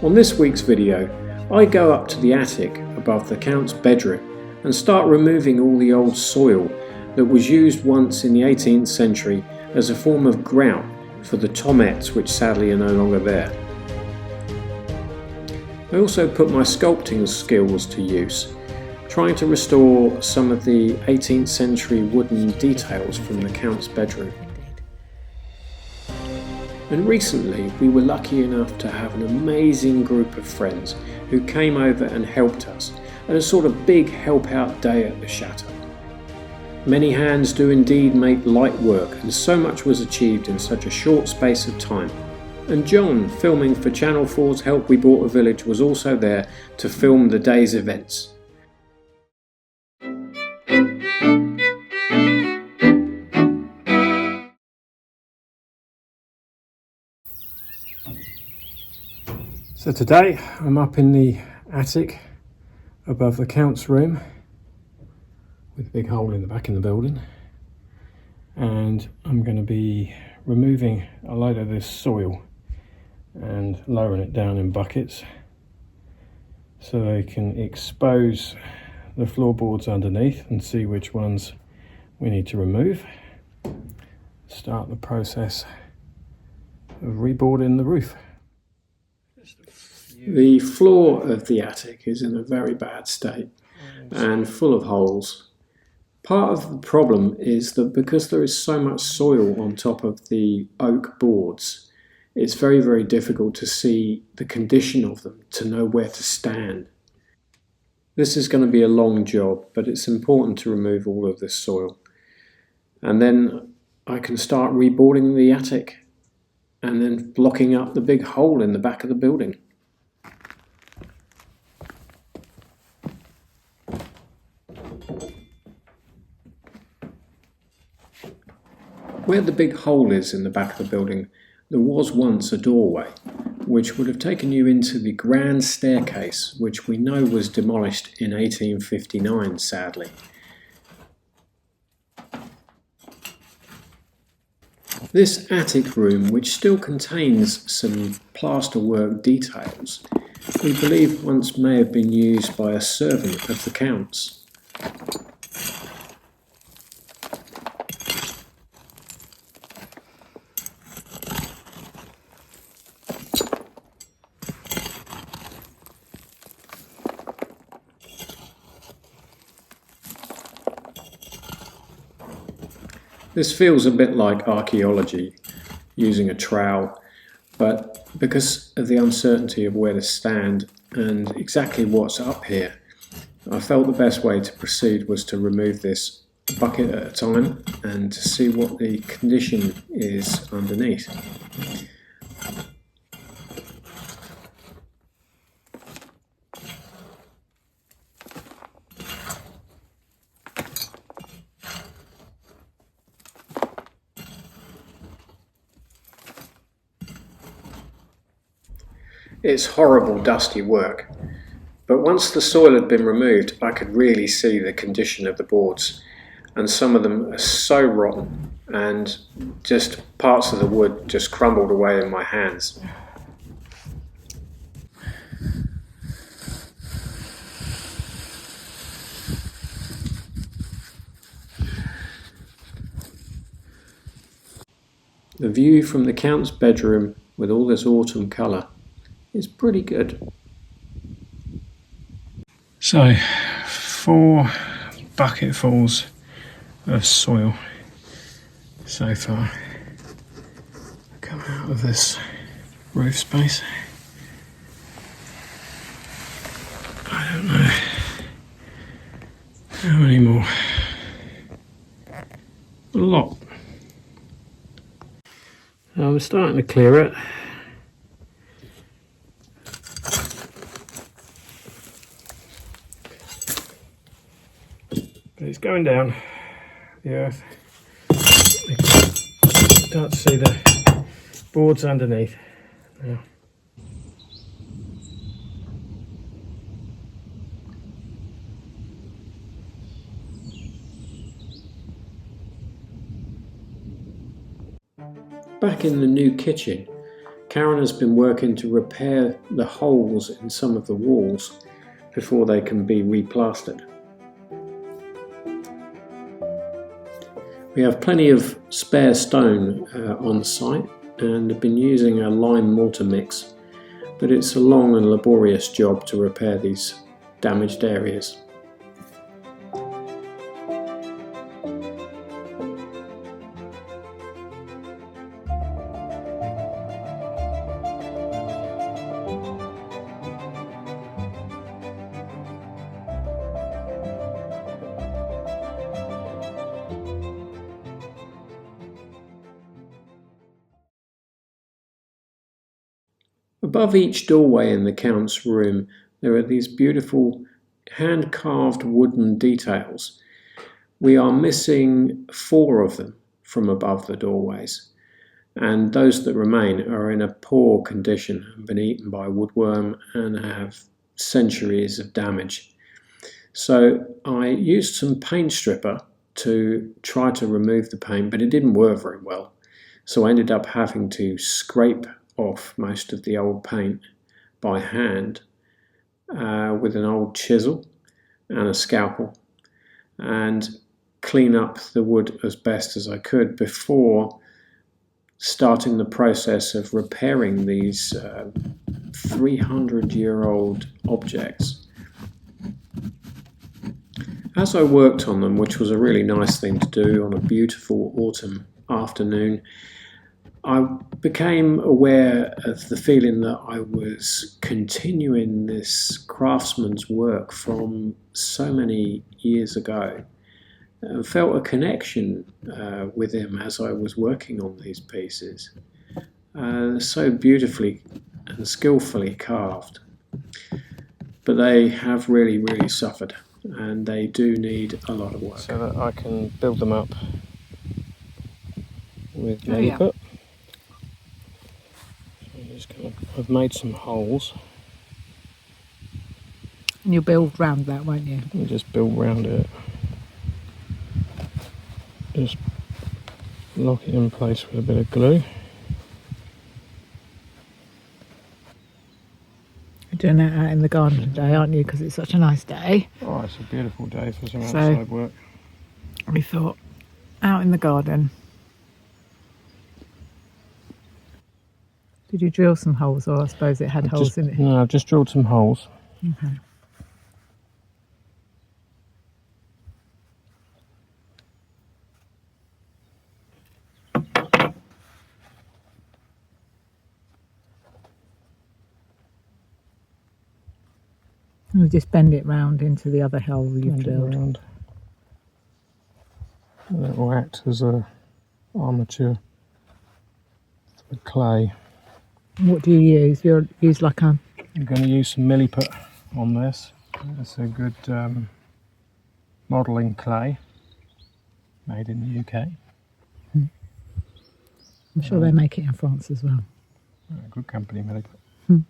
On this week's video, I go up to the attic above the Count's bedroom and start removing all the old soil that was used once in the 18th century as a form of grout for the tomettes, which sadly are no longer there. I also put my sculpting skills to use, trying to restore some of the 18th century wooden details from the Count's bedroom. And recently we were lucky enough to have an amazing group of friends who came over and helped us at a sort of big help out day at the chateau. Many hands do indeed make light work, and so much was achieved in such a short space of time. And John, filming for Channel 4's Help We Bought a Village, was also there to film the day's events. So today I'm up in the attic above the Count's room with a big hole in the back in the building, and I'm going to be removing a load of this soil and lowering it down in buckets so they can expose the floorboards underneath and see which ones we need to remove. Start the process of reboarding the roof. The floor of the attic is in a very bad state and full of holes. Part of the problem is that because there is so much soil on top of the oak boards, it's very, very difficult to see the condition of them, to know where to stand. This is going to be a long job, but it's important to remove all of this soil. And then I can start reboarding the attic and then blocking up the big hole in the back of the building. Where the big hole is in the back of the building, there was once a doorway, which would have taken you into the grand staircase, which we know was demolished in 1859, sadly. This attic room, which still contains some plasterwork details, we believe once may have been used by a servant of the Count's. This feels a bit like archaeology, using a trowel, but because of the uncertainty of where to stand and exactly what's up here, I felt the best way to proceed was to remove this bucket at a time and to see what the condition is underneath. It's horrible, dusty work, but once the soil had been removed, I could really see the condition of the boards, and some of them are so rotten, and just parts of the wood just crumbled away in my hands. The view from the Count's bedroom with all this autumn colour is pretty good. So, 4 bucketfuls of soil so far come out of this roof space. I don't know how many more. A lot. I'm starting to clear it. But it's going down the earth. You can start to see the boards underneath now. Back in the new kitchen, Karen has been working to repair the holes in some of the walls before they can be replastered. We have plenty of spare stone on site and have been using a lime mortar mix, but it's a long and laborious job to repair these damaged areas. Above each doorway in the Count's room there are these beautiful hand-carved wooden details. We are missing 4 of them from above the doorways, and those that remain are in a poor condition and been eaten by woodworm and have centuries of damage. So I used some paint stripper to try to remove the paint, but it didn't work very well. So I ended up having to scrape off most of the old paint by hand with an old chisel and a scalpel, and clean up the wood as best as I could before starting the process of repairing these 300-year-old objects. As I worked on them, which was a really nice thing to do on a beautiful autumn afternoon, I became aware of the feeling that I was continuing this craftsman's work from so many years ago. I felt a connection with him as I was working on these pieces. So beautifully and skillfully carved. But they have really, really suffered, and they do need a lot of work. So that I can build them up with Lilliput. I've made some holes. And you'll build round that, won't you? You just build round it. Just lock it in place with a bit of glue. You're doing that out in the garden today, aren't you? Because it's such a nice day. Oh, it's a beautiful day for some outside work. We thought, out in the garden. Did you drill some holes, or I suppose it had holes in it? No, I've just drilled some holes. Okay. We'll just bend it round into the other hole you've drilled. And it will act as a armature for the clay. What do you use? You use like a... I'm going to use some Milliput on this. It's a good modelling clay made in the UK. I'm sure they make it in France as well. Good company, Milliput. Hmm.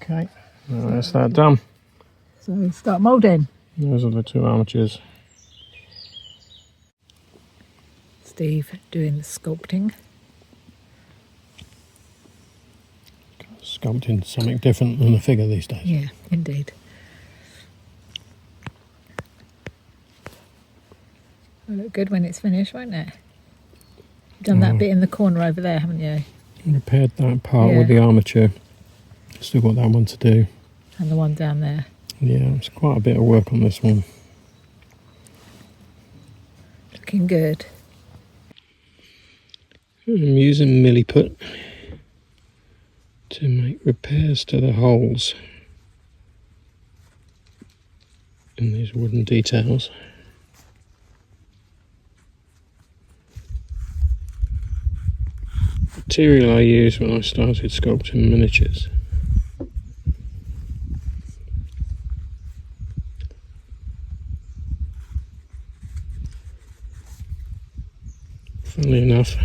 Okay, that's that done. So start moulding. Those are the 2 armatures. Steve doing the sculpting. Sculpting something different than a figure these days. Yeah, indeed. It'll look good when it's finished, won't it? You've done that bit in the corner over there, haven't you? Repaired that part with the armature. Still got that one to do. And the one down there. Yeah, it's quite a bit of work on this one. Looking good. I'm using Milliput to make repairs to the holes in these wooden details. Material I used when I started sculpting miniatures. Funnily enough,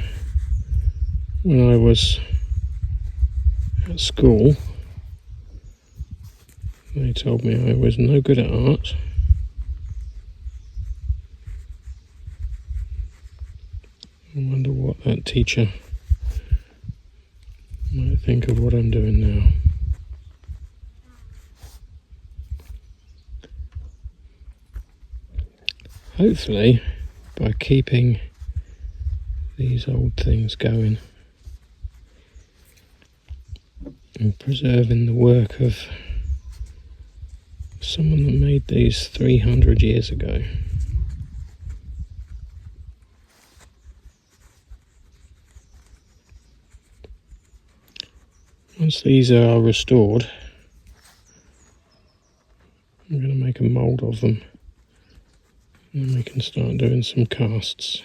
when I was at school, they told me I was no good at art. I wonder what that teacher might think of what I'm doing now. Hopefully, by keeping these old things going and preserving the work of someone that made these 300 years ago. Once these are restored, I'm going to make a mould of them, and then we can start doing some casts.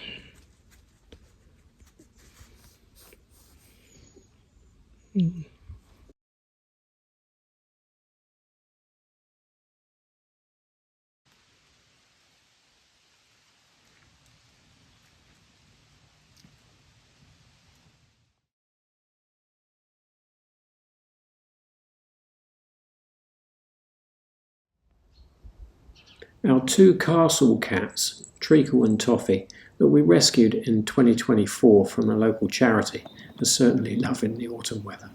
Our two castle cats, Treacle and Toffee, that we rescued in 2024 from a local charity, are certainly loving the autumn weather.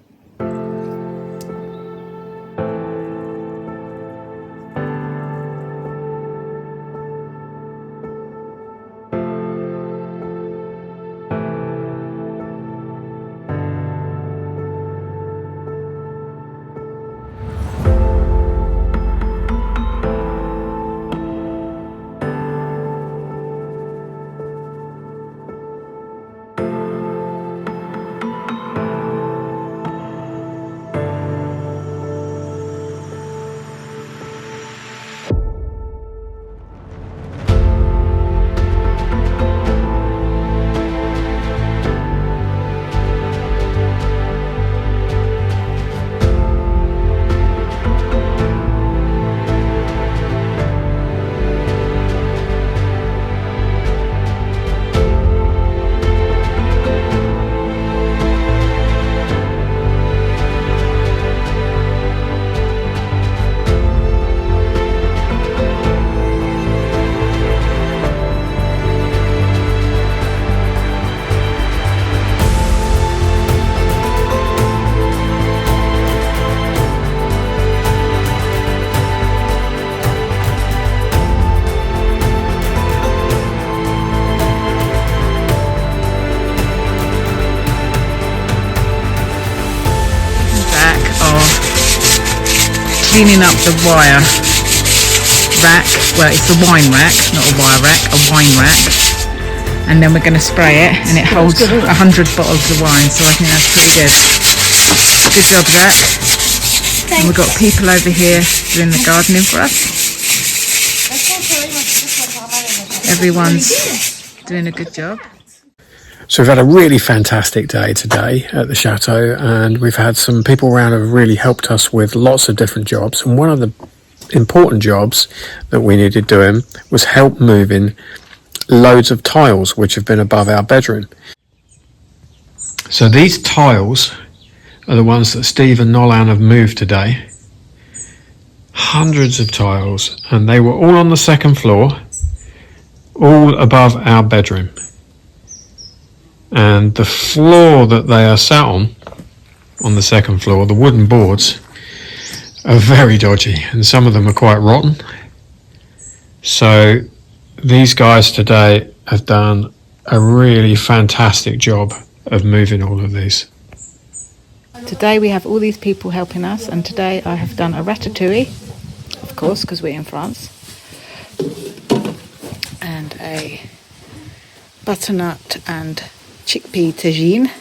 Cleaning up the wire rack, well it's the wine rack, not a wire rack, a wine rack, and then we're going to spray it and it holds 100 bottles of wine, so I think that's pretty good. Good job, Zach. And we've got people over here doing the gardening for us. Everyone's doing a good job. So we've had a really fantastic day today at the Chateau, and we've had some people around who have really helped us with lots of different jobs. And one of the important jobs that we needed doing was help moving loads of tiles which have been above our bedroom. So these tiles are the ones that Steve and Nolan have moved today. Hundreds of tiles, and they were all on the second floor, all above our bedroom. And the floor that they are sat on the second floor, the wooden boards, are very dodgy, and some of them are quite rotten. So these guys today have done a really fantastic job of moving all of these. Today we have all these people helping us, and today I have done a ratatouille, of course, because we're in France, and a butternut and chickpea tagine.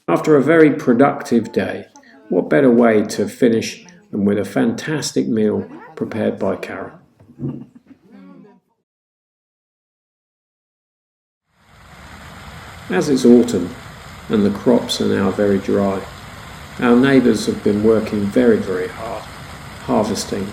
After a very productive day, what better way to finish than with a fantastic meal prepared by Karen. As it's autumn and the crops are now very dry, our neighbours have been working very, very hard, harvesting